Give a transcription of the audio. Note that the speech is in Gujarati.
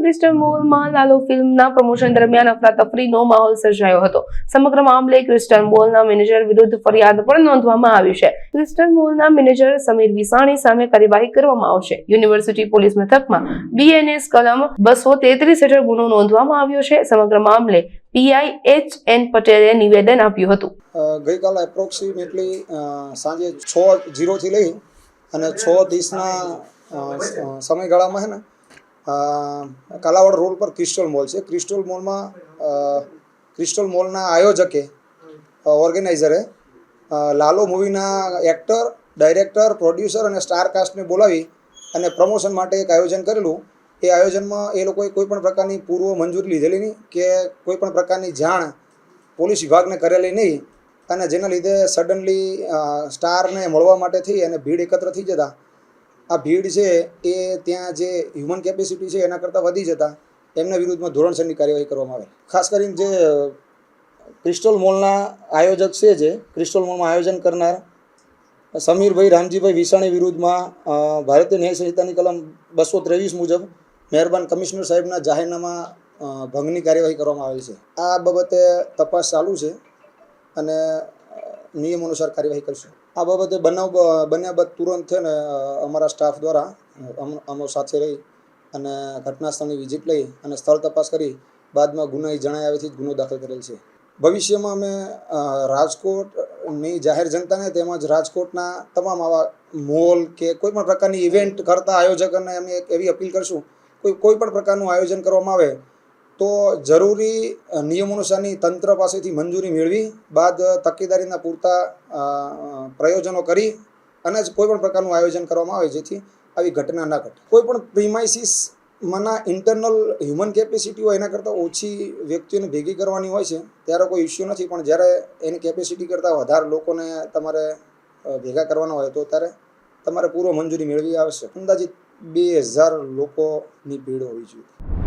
ક્રિસ્ટલ મોલમાં લાલો ફિલ્મના પ્રમોશન દરમિયાન અફરાતફરીનો માહોલ સર્જાયો હતો. સમગ્ર મામલે ક્રિસ્ટલ મોલના મેનેજર વિરુદ્ધ ફરિયાદ પણ નોંધવામાં આવી છે. ક્રિસ્ટલ મોલના મેનેજર સમીર વિસાણી સામે કાર્યવાહી કરવામાં આવશે. યુનિવર્સિટી પોલીસ મથકમાં BNS કલમ 233 હેઠળ ગુનો નોંધવામાં આવ્યો છે. સમગ્ર મામલે PI HN પટેલે નિવેદન આપ્યું હતું. ગઈકાલે એપ્રોક્સિમેટલી સાંજે 6:00 થી લઈ અને 6:30ના સમયગાળામાં છે ને કાલાવાડ રોડ પર ક્રિસ્ટલ મોલ છે. ક્રિસ્ટલ મોલના આયોજકે ઓર્ગેનાઇઝરે લાલો મૂવીના એક્ટર, ડાયરેક્ટર, પ્રોડ્યુસર અને સ્ટાર કાસ્ટને બોલાવી અને પ્રમોશન માટે એક આયોજન કરેલું. એ આયોજનમાં એ લોકોએ કોઈપણ પ્રકારની પૂર્વ મંજૂરી લીધેલી નહીં કે કોઈપણ પ્રકારની જાણ પોલીસ વિભાગને કરેલી નહીં, અને જેના લીધે સડનલી સ્ટારને મળવા માટે થઈ અને ભીડ એકત્ર થઈ જતા આ ભીડ છે એ ત્યાં જે હ્યુમન કેપેસિટી છે એના કરતાં વધી જતા એમના વિરુદ્ધમાં ધોરણસરની કાર્યવાહી કરવામાં આવે. ખાસ કરીને જે ક્રિસ્ટલ મોલના આયોજક છે, જે ક્રિસ્ટલ મોલમાં આયોજન કરનાર સમીરભાઈ રામજીભાઈ વિસાણી વિરુદ્ધમાં ભારતીય ન્યાય સંહિતાની કલમ 223 મુજબ મહેરબાન કમિશનર સાહેબના જાહેરનામા ભંગની કાર્યવાહી કરવામાં આવેલ છે. આ બાબતે તપાસ ચાલુ છે અને નિયમ અનુસાર કાર્યવાહી કરશું. આ બાબતે બન્યા બાદ તુરંત છે ને અમારા સ્ટાફ દ્વારા અમો સાથે રહી અને ઘટના સ્થળની વિઝિટ લઈ અને સ્થળ તપાસ કરી બાદમાં ગુનાહી જણાય આવેથી ગુનો દાખલ કરેલ છે. ભવિષ્યમાં અમે રાજકોટની જાહેર જનતાને તેમજ રાજકોટના તમામ આવા મોલ કે કોઈપણ પ્રકારની ઇવેન્ટ કરતા આયોજકોને અમે એવી અપીલ કરશું, કોઈ પણ પ્રકારનું આયોજન કરવામાં આવે તો જરૂરી નિયમો અનુસારની તંત્ર પાસેથી મંજૂરી મેળવી બાદ તકેદારીના પૂરતા પ્રયોજનો કરી અને જ કોઈપણ પ્રકારનું આયોજન કરવામાં આવે જેથી આવી ઘટના ના ઘટે. કોઈપણ પ્રિમાઇસીસમાંના ઇન્ટરનલ હ્યુમન કેપેસિટી હોય એના કરતાં ઓછી વ્યક્તિઓને ભેગી કરવાની હોય છે ત્યારે કોઈ ઇસ્યુ નથી, પણ જ્યારે એની કેપેસિટી કરતાં વધારે લોકોને તમારે ભેગા કરવાના હોય તો ત્યારે તમારે પૂર્વ મંજૂરી મેળવી આવશે. અંદાજિત 2000 લોકોની ભીડ હોવી જોઈએ.